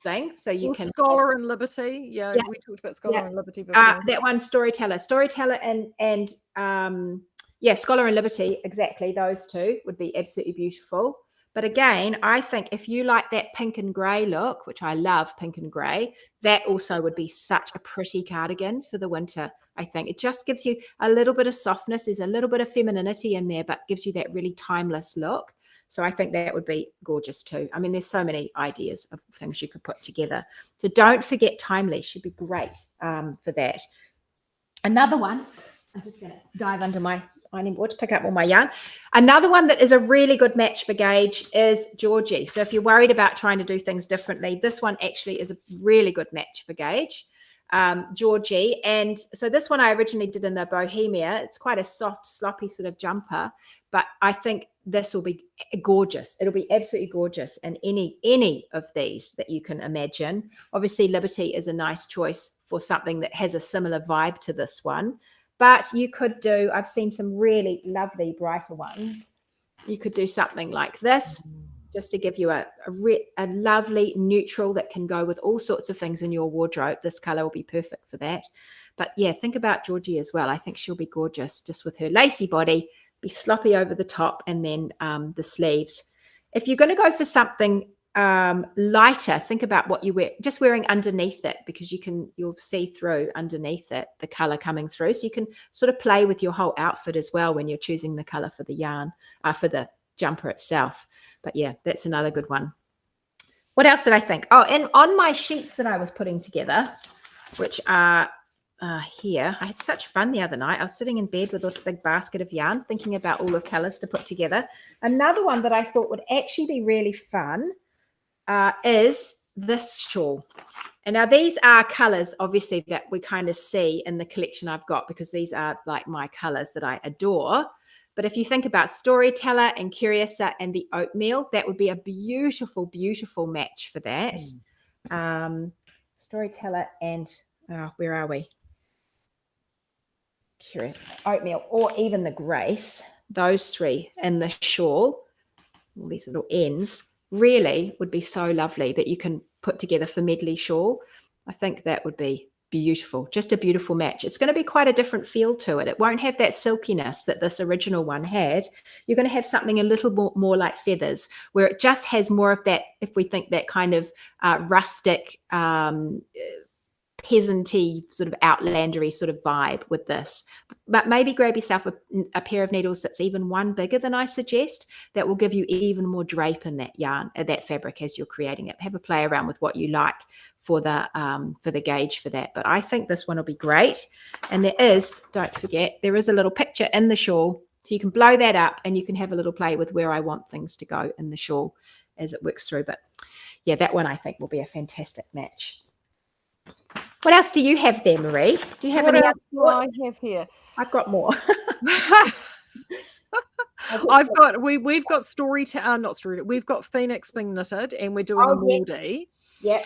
thing. So you can Scholar and Liberty. Yeah, we talked about Scholar and Liberty before. That one, Storyteller and Scholar and Liberty, exactly. Those two would be absolutely beautiful. But again, I think if you like that pink and grey look, which I love pink and grey, that also would be such a pretty cardigan for the winter. I think it just gives you a little bit of softness. There's a little bit of femininity in there, but gives you that really timeless look. So I think that would be gorgeous too. I mean, there's so many ideas of things you could put together. So don't forget timely. Should be great for that. Another one, I'm just going to dive under my ironing board to pick up all my yarn. Another one that is a really good match for gauge is Georgie. So if you're worried about trying to do things differently, this one actually is a really good match for gauge. Georgie. And so this one I originally did in the Bohemia. It's quite a soft, sloppy sort of jumper, but I think this will be gorgeous. It'll be absolutely gorgeous in any of these that you can imagine. Obviously, Liberty is a nice choice for something that has a similar vibe to this one. But you could do, I've seen some really lovely brighter ones. You could do something like this, just to give you a lovely neutral that can go with all sorts of things in your wardrobe. This color will be perfect for that. But yeah, think about Georgie as well. I think she'll be gorgeous just with her lacy body, be sloppy over the top, and then the sleeves. If you're going to go for something lighter, think about what you wear, just wearing underneath it, because you'll see through underneath it the color coming through. So you can sort of play with your whole outfit as well when you're choosing the color for the yarn, for the jumper itself. But yeah, that's another good one. What else did I think? Oh, and on my sheets that I was putting together, which are here, I had such fun the other night. I was sitting in bed with a big basket of yarn, thinking about all the colors to put together. Another one that I thought would actually be really fun is this shawl. And now these are colors, obviously, that we kind of see in the collection I've got, because these are like my colors that I adore. But if you think about Storyteller and Curiouser and the oatmeal, that would be a beautiful, beautiful match for that. Storyteller and, where are we? Curious, oatmeal, or even the Grace, those three and the shawl, all these little ends, really would be so lovely that you can put together for medley shawl. I think that would be beautiful, just a beautiful match. It's going to be quite a different feel to it. It won't have that silkiness that this original one had. You're going to have something a little more like feathers, where it just has more of that, if we think that kind of rustic, peasanty, sort of outlandery sort of vibe with this. But maybe grab yourself a pair of needles that's even one bigger than I suggest. That will give you even more drape in that yarn, that fabric, as you're creating it. Have a play around with what you like for the gauge for that. But I think this one will be great. And there is, don't forget, there is a little picture in the shawl, so you can blow that up and you can have a little play with where I want things to go in the shawl as it works through. But yeah, that one I think will be a fantastic match. What else do you have there, Maree? Do you have any other thoughts? I have here? I've got more. We've got we've got Phoenix being knitted, and we're doing a Maudie. Yeah,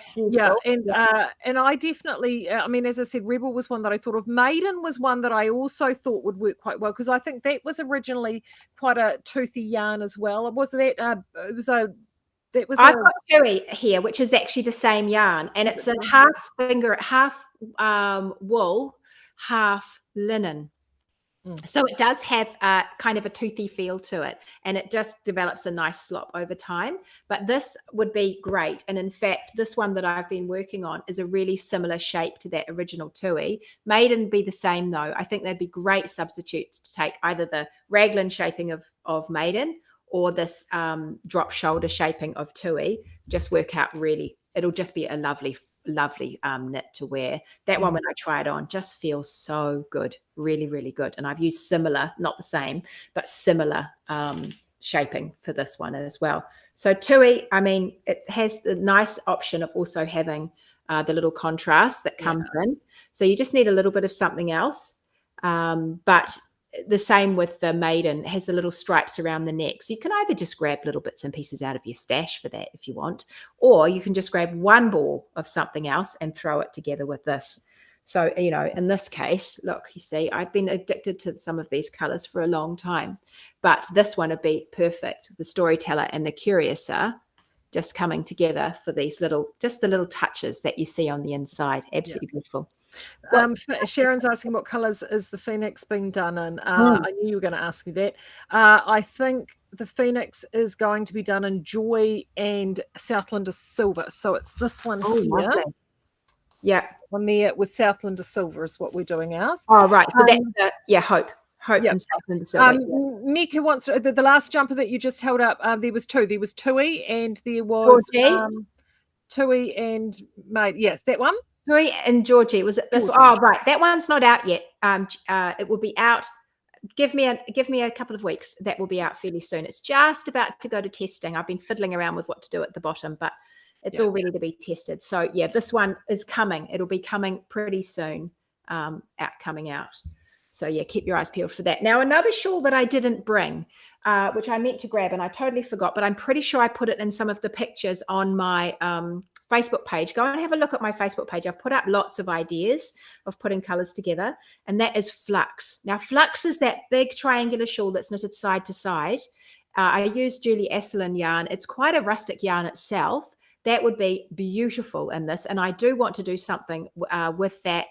and I definitely, I mean, as I said, Rebel was one that I thought of. Maiden was one that I also thought would work quite well, because I think that was originally quite a toothy yarn as well. It was a That was I've got Tui here, which is actually the same yarn, and it's a half wool, half linen. So it does have kind of a toothy feel to it, and it just develops a nice slop over time. But this would be great. And in fact, this one that I've been working on is a really similar shape to that original Tui. Maiden be the same though. I think they'd be great substitutes to take either the raglan shaping of Maiden or this drop shoulder shaping of Tui. Just work out really, it'll just be a lovely knit to wear. That one, when I try it on, just feels so good, really, really good. And I've used similar, not the same, but similar shaping for this one as well. So Tui, I mean, it has the nice option of also having the little contrast that comes in. So you just need a little bit of something else. But the same with the Maiden, it has the little stripes around the neck. So you can either just grab little bits and pieces out of your stash for that if you want, or you can just grab one ball of something else and throw it together with this. So, you know, in this case, look, you see, I've been addicted to some of these colors for a long time, but this one would be perfect. The Storyteller and the Curiouser just coming together for these just the little touches that you see on the inside. Absolutely beautiful. Sharon's asking what colours is the Phoenix being done in. I knew you were going to ask me that. I think the Phoenix is going to be done in Joy and Southlander Silver. So it's this one here. Lovely. Yeah. One there with Southlander Silver is what we're doing ours. Oh, right. So that's Hope. Hope and Southlander Silver. Mika wants to, the last jumper that you just held up, there was two. There was Tui and there was Tui and Maid. Yes, that one. Tui and Georgie, was it this one? Oh, right. That one's not out yet. It will be out. Give me a couple of weeks. That will be out fairly soon. It's just about to go to testing. I've been fiddling around with what to do at the bottom, but it's all ready to be tested. So yeah, this one is coming. It'll be coming pretty soon. Coming out. So yeah, keep your eyes peeled for that. Now, another shawl that I didn't bring, which I meant to grab and I totally forgot, but I'm pretty sure I put it in some of the pictures on my Facebook page. Go and have a look at my Facebook page. I've put up lots of ideas of putting colors together, and that is Flux. Now, Flux is that big triangular shawl that's knitted side to side. I use Julie Asselin yarn. It's quite a rustic yarn itself. That would be beautiful in this, and I do want to do something with that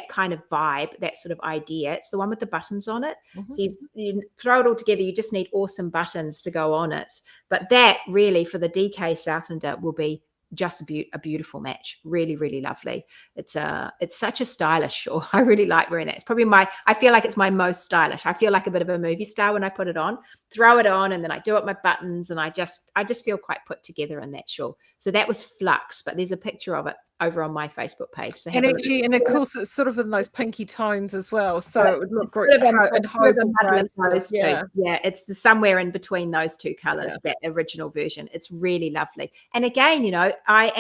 kind of vibe, that sort of idea. It's the one with the buttons on it. So you throw it all together. You just need awesome buttons to go on it. But that really, for the DK Southlander, will be just a beautiful match. Really, really lovely. It's such a stylish shawl. I really like wearing that. It's probably I feel like it's my most stylish. I feel like a bit of a movie star when I put it on, throw it on, and then I do up my buttons, and I just feel quite put together in that shawl. So that was Flux, but there's a picture of it over on my Facebook page. So and of course, it's sort of in those pinky tones as well. So it would look great. Yeah, it's somewhere in between those two colors, that original version. It's really lovely. And again, you know, I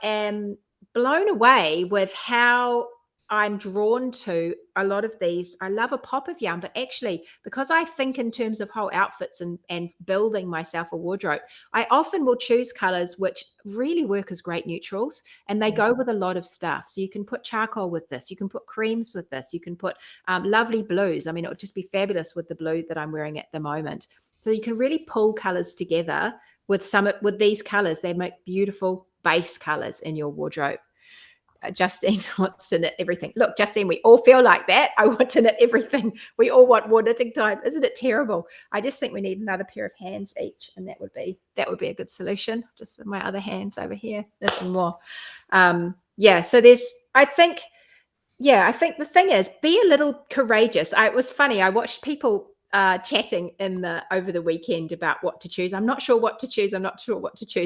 am blown away with how I'm drawn to a lot of these. I love a pop of yarn, but actually, because I think in terms of whole outfits and building myself a wardrobe, I often will choose colors which really work as great neutrals, and they go with a lot of stuff. So you can put charcoal with this, you can put creams with this, you can put lovely blues. I mean, it would just be fabulous with the blue that I'm wearing at the moment. So you can really pull colors together with these colors. They make beautiful base colors in your wardrobe. Justine wants to knit everything. Look, Justine, we all feel like that. I want to knit everything. We all want more knitting time. Isn't it terrible? I just think we need another pair of hands each, and that would be a good solution. Just my other hands over here, knitting more. So I think the thing is, be a little courageous. It was funny. I watched people chatting over the weekend about what to choose. I'm not sure what to choose.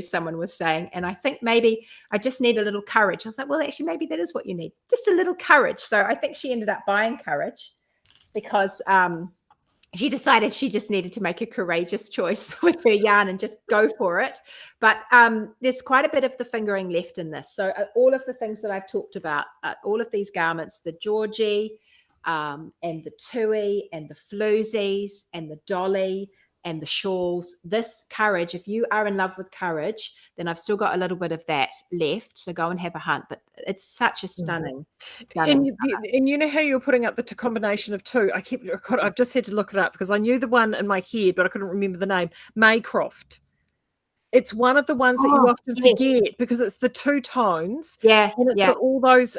Someone was saying, and I think maybe I just need a little courage. I was like, well, actually, maybe that is what you need, just a little courage. So I think she ended up buying courage because she decided she just needed to make a courageous choice with her yarn and just go for it. But there's quite a bit of the fingering left in this. So all of the things that I've talked about, all of these garments, the Georgie, and the Tui and the floozies and the dolly and the shawls, this courage, if you are in love with courage, then I've still got a little bit of that left. So go and have a hunt. But it's such a stunning. And you know how you're putting up the combination of two? I've just had to look it up because I knew the one in my head, but I couldn't remember the name. Maycroft. It's one of the ones that you Oh, often yes. forget because it's the two tones, Yeah, and it's yeah. got all those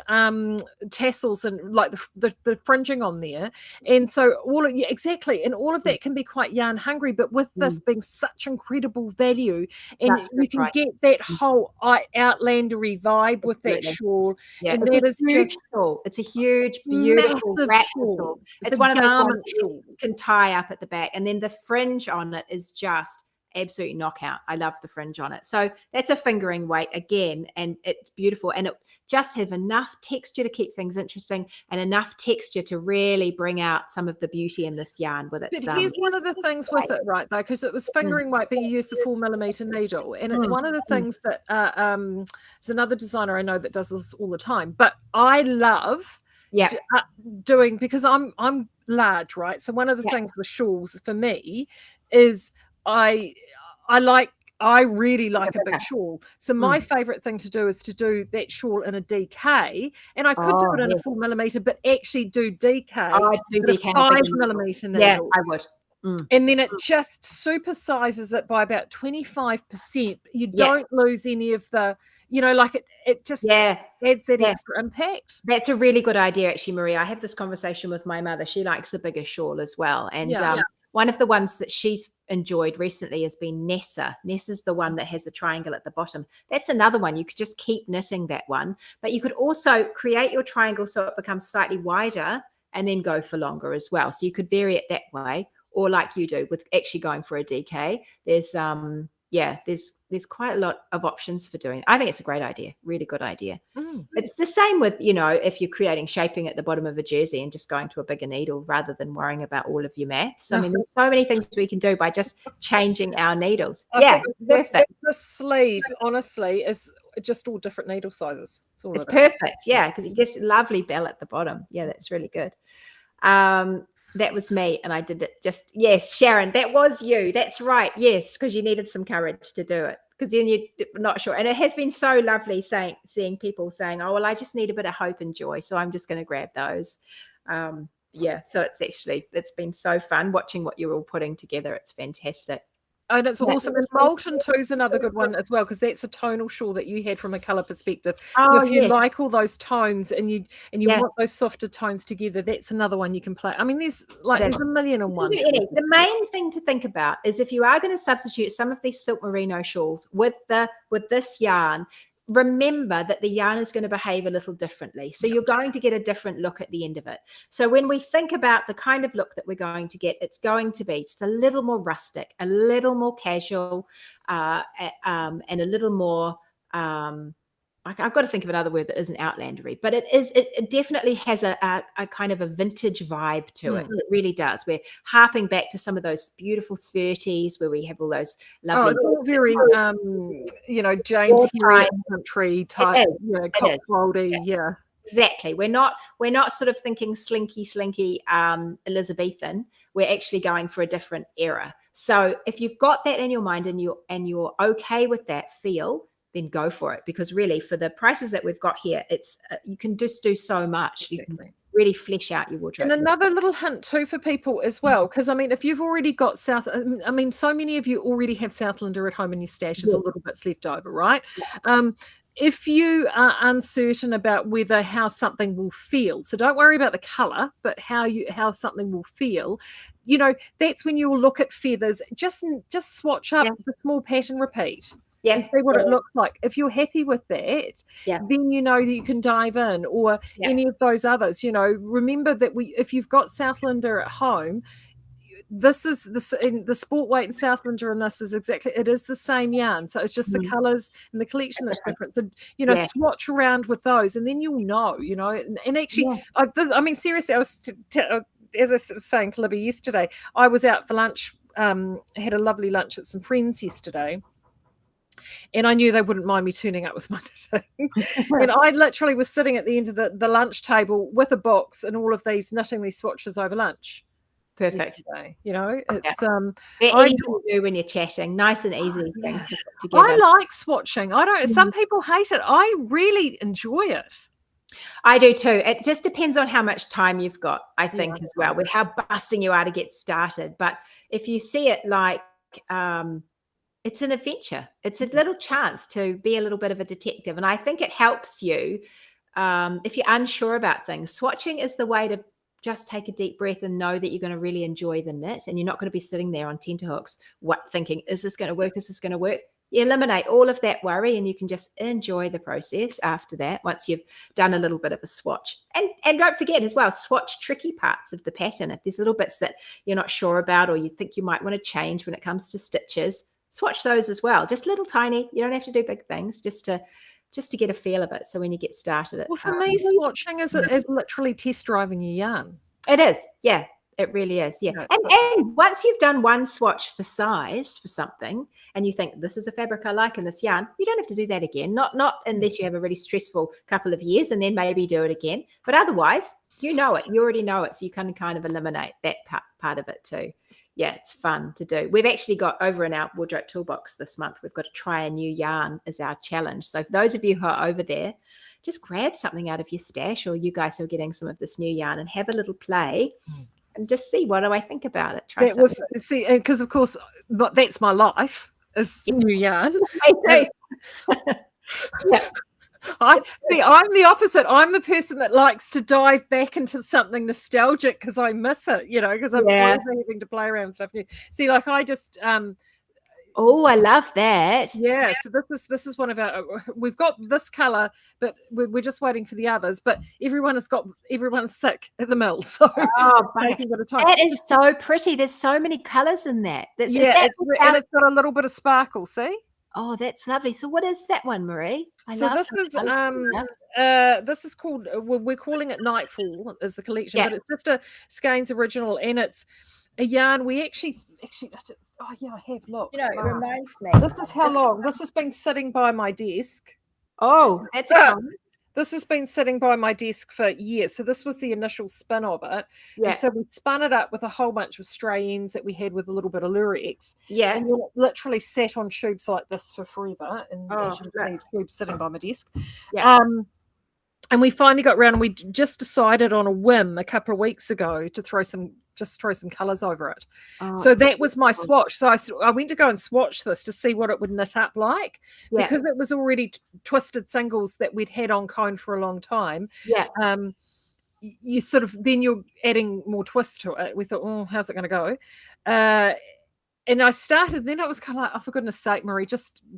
tassels and like the fringing on there, and so yeah, exactly, and all of that can be quite yarn hungry. But with this being such incredible value, and That's you can right. get that whole outlandery vibe with that Absolutely. shawl, Yeah, and it's that a is just huge shawl. It's a huge, beautiful massive wrap shawl. shawl. It's It's a one of those ones garment that you shawl. can tie up at the back, and then the fringe on it is just absolute knockout. I love the fringe on it. So that's a fingering weight again, and it's beautiful, and it just have enough texture to keep things interesting, and enough texture to really bring out some of the beauty in this yarn with But its here's one of the things with it, right, though, because it was fingering weight, but you used the 4mm needle, and it's one of the things that there's another designer I know that does this all the time. But I love Yeah, doing, because I'm large, right? So one of the things with shawls for me is I I really like a big shawl. So my favorite thing to do is to do that shawl in a DK, and I could do oh it in a yeah. 4mm, but actually do DK I do with a DK in a bigger needle. 5mm Yeah, needle. I would. And then it just supersizes it by about 25%. You Yeah, don't lose any of the, like it just yeah, adds that yeah. extra impact. That's a really good idea, actually, Maree. I have this conversation with my mother. She likes the bigger shawl as well. And Yeah. one of the ones that she's enjoyed recently has been Nessa. Nessa's the one that has a triangle at the bottom. That's another one. You could just keep knitting that one, but you could also create your triangle so it becomes slightly wider and then go for longer as well. So you could vary it that way, or like you do with actually going for a DK. There's quite a lot of options for doing it. I think it's a great idea, really good idea. It's the same with, if you're creating shaping at the bottom of a jersey and just going to a bigger needle rather than worrying about all of your maths. I mean, there's so many things we can do by just changing our needles. I Yeah, think this perfect. sleeve, honestly, is just all different needle sizes. That's all It's it is. perfect. Yeah, because it gets a lovely bell at the bottom. Yeah, that's really good. That was me, and I did it yes, Sharon, that was you. That's right. Yes, because you needed some courage to do it, because then you're not sure. And it has been so lovely seeing people saying, oh, well, I just need a bit of hope and joy, so I'm just going to grab those. So it's been so fun watching what you're all putting together. It's fantastic. And it's awesome. And Molten too is another good one as well, because that's a tonal shawl that you had from a color perspective. Oh, if you yes. like all those tones and you want those softer tones together, that's another one you can play. I mean, there's a million and one. The main thing to think about is, if you are going to substitute some of these silk merino shawls with this yarn, remember that the yarn is going to behave a little differently. So you're going to get a different look at the end of it. So when we think about the kind of look that we're going to get, it's going to be just a little more rustic, a little more casual, and a little more, I've got to think of another word that isn't outlandery, but it definitely has a kind of a vintage vibe to it. It really does. We're harping back to some of those beautiful 30s where we have all those lovely. It's all very, James Henry country type, Cotswoldy, yeah. Exactly. We're not sort of thinking slinky Elizabethan. We're actually going for a different era. So if you've got that in your mind and you're okay with that feel, then go for it, because really, for the prices that we've got here, it's you can just do so much. Exactly. You can really flesh out your wardrobe. And another little hint too for people as well, because I mean, if you've already got so many of you already have Southlander at home in your stash, there's a little bits left over, right? Yeah. If you are uncertain about how something will feel, so don't worry about the color, but how something will feel, that's when you'll look at feathers. Just swatch up the small pattern repeat. And see what it looks like. If you're happy with that, then you know that you can dive in, or any of those others. Remember that if you've got Southlander at home, this is the sport weight in Southlander, and this is it is the same yarn. So it's just the colors and the collection that's different. So swatch around with those, and then you'll know. And actually, I mean, seriously, I was as I was saying to Libby yesterday, I was out for lunch. Had a lovely lunch at some friends yesterday. And I knew they wouldn't mind me turning up with my knitting. And I literally was sitting at the end of the lunch table with a box and all of these swatches over lunch. Perfect. It's they're easy to do when you're chatting. Nice and easy things to put together. I like swatching. I don't. Some people hate it. I really enjoy it. I do too. It just depends on how much time you've got, I think, as well, with how busting you are to get started. But if you see it like it's an adventure. It's a little chance to be a little bit of a detective. And I think it helps you if you're unsure about things. Swatching is the way to just take a deep breath and know that you're going to really enjoy the knit, and you're not going to be sitting there on tenterhooks thinking, is this going to work? Is this going to work? You eliminate all of that worry, and you can just enjoy the process after that once you've done a little bit of a swatch. And don't forget as well, swatch tricky parts of the pattern. If there's little bits that you're not sure about or you think you might want to change when it comes to stitches, swatch those as well. Just little tiny. You don't have to do big things, just to get a feel of it. So when you get started, Well, for me, swatching is literally test driving your yarn. It is, yeah. It really is, yeah. And once you've done one swatch for size for something, and you think this is a fabric I like in this yarn, you don't have to do that again. Not unless you have a really stressful couple of years, and then maybe do it again. But otherwise, you know it. You already know it, so you can kind of eliminate that part of it too. Yeah, it's fun to do. We've actually got over in our wardrobe toolbox this month, we've got to try a new yarn as our challenge. So for those of you who are over there, just grab something out of your stash, or you guys who are getting some of this new yarn, and have a little play. And just see, what do I think about it? Try see, because of course, but that's my life is new yarn. I yeah. I'm the opposite. I'm the person that likes to dive back into something nostalgic because I miss it, because I'm forever having to play around with stuff new. See, like I just oh, I love that. Yeah, so this is one of our. We've got this color, but we're just waiting for the others. But everyone's sick at the mill, so it's taking a bit of time. That is so pretty. There's so many colors in that. And it's got a little bit of sparkle. See? Oh, that's lovely. So what is that one, Maree? This is called. We're calling it Nightfall is the collection, but it's just a Skeinz original, and it's a yarn we actually. Oh yeah, I have. Look, it reminds me. This is how long this has been sitting by my desk. Oh, that's fun. This has been sitting by my desk for years. So this was the initial spin of it. Yeah. And so we spun it up with a whole bunch of stray ends that we had with a little bit of Lurex. Yeah. And it literally sat on tubes like this for forever. And as you can see, tubes sitting by my desk. Yeah. And we finally got around, and we just decided on a whim a couple of weeks ago to throw some colors over it. So that was my swatch. So I went to go and swatch this to see what it would knit up like, because it was already twisted singles that we'd had on cone for a long time. Yeah. You sort of, then you're adding more twist to it. We thought, oh, how's it going to go? And I started, then I was kind of like, oh, for goodness sake, Maree,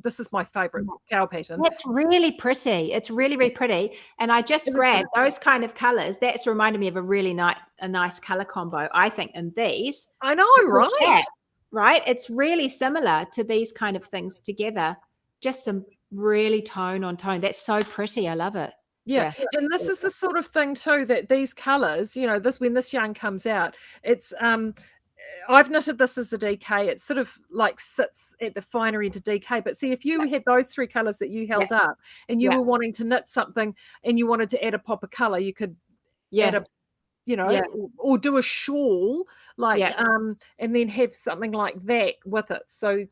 this is my favorite cow pattern. It's really pretty. It's really, really pretty. And I just grabbed those kind of colors. That's reminded me of a really nice color combo, I think, in these. I know, right? Right? It's really similar to these kind of things together. Just some really tone on tone. That's so pretty. I love it. Yeah. And this is the sort of thing too, that these colors, when this yarn comes out, it's I've knitted this as a DK. It sort of like sits at the finer end of DK. But see, if you had those three colors that you held up, and you were wanting to knit something, and you wanted to add a pop of color, you could add a, or do a shawl, and then have something like that with it. So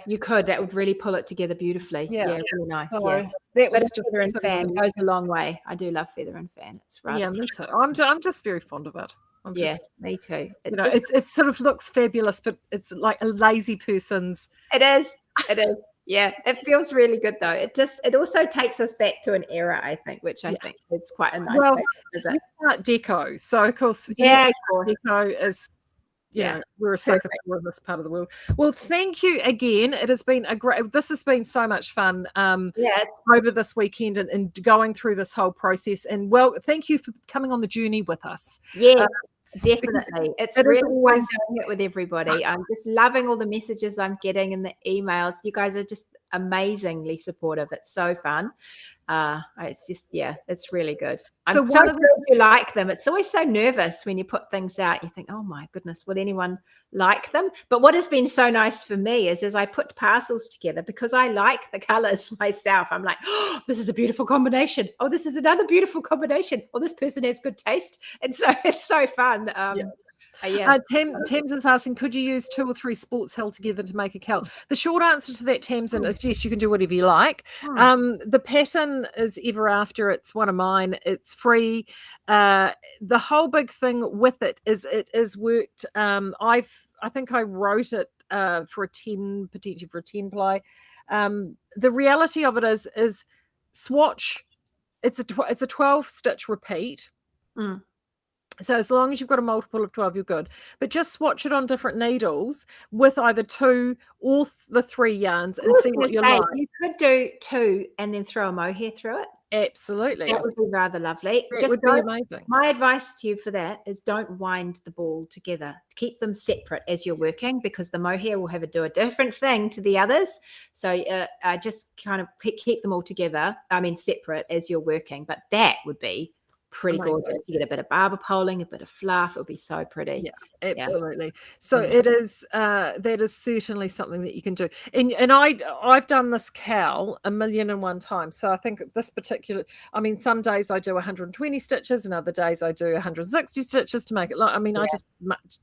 you could. That would really pull it together beautifully. Yeah, really nice. So that was just feather and fan goes a long way. I do love feather and fan. It's right. Yeah, me too. I'm just very fond of it. Me too. It sort of looks fabulous, but it's like a lazy person's. It is. Yeah, it feels really good though. It also takes us back to an era, I think, which I think is quite a nice. Well, is Art Deco, so of course, Deco is. We're a sucker for in this part of the world. Well, thank you again. It has been this has been so much fun over this weekend and going through this whole process. And thank you for coming on the journey with us. Yeah. Definitely. It's really fun doing it with everybody. I'm just loving all the messages I'm getting and the emails. You guys are just amazingly supportive. It's so fun. It's just, it's really good. I'm so glad you like them. It's always so nervous when you put things out. You think, oh my goodness, would anyone like them? But what has been so nice for me is as I put parcels together, because I like the colors myself, I'm like, oh, this is a beautiful combination. Oh, this is another beautiful combination. Oh, this person has good taste. And so it's so fun. Tamsin is asking, could you use 2 or 3 sports held together to make a cowl? The short answer to that, Tamsin, is yes, you can do whatever you like. The pattern is Ever After. It's one of mine. It's free. The whole big thing with it is worked. I think I wrote it for a 10, potentially for a 10 ply. The reality of it is swatch. It's a 12 stitch repeat. So as long as you've got a multiple of 12, you're good. But just swatch it on different needles with either 2 or the 3 yarns and see what you like. You could do 2 and then throw a mohair through it. Absolutely. That would be rather lovely. That would be amazing. My advice to you for that is don't wind the ball together. Keep them separate as you're working, because the mohair will do a different thing to the others. So just kind of keep them all together, separate as you're working. But that would be pretty gorgeous. You get a bit of barber poling, a bit of fluff. It would be so pretty. Yeah, absolutely. So it is that is certainly something that you can do. And I've done this cowl 1,000,001 times. So I think this particular, some days I do 120 stitches and other days I do 160 stitches to make it I just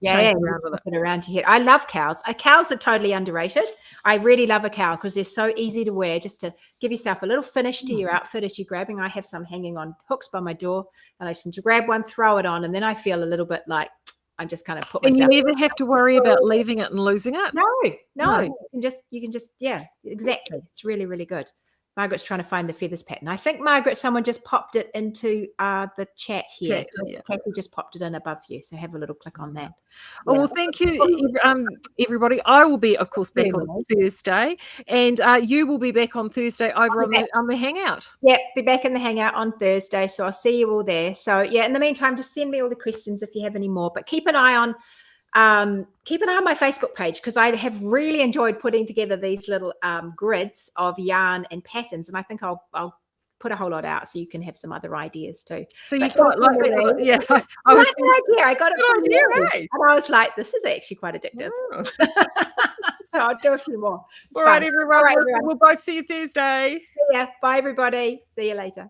change around with it. Around your head. I love cowls. Cowls are totally underrated. I really love a cowl because they're so easy to wear, just to give yourself a little finish to your outfit as you're grabbing. I have some hanging on hooks by my door. And I just grab one, throw it on, and then I feel a little bit like I'm just kind of put myself. And you never have to worry about leaving it and losing it. No. You can just exactly. It's really, really good. Margaret's trying to find the feathers pattern. I think, Margaret, someone just popped it into the chat here. Kathy just popped it in above you. So have a little click on that. Oh, well, thank you, everybody. I will be, of course, back on Thursday. And you will be back on Thursday over on the Hangout. Yep, be back in the Hangout on Thursday. So I'll see you all there. So, in the meantime, just send me all the questions if you have any more. But keep an eye on my Facebook page, because I have really enjoyed putting together these little grids of yarn and patterns, and I think I'll put a whole lot out so you can have some other ideas too. So you've got I was an idea. I got it, and I was like, this is actually quite addictive. So I'll do a few more. All right, everyone. We'll both see you Thursday. Yeah, bye everybody. See you later.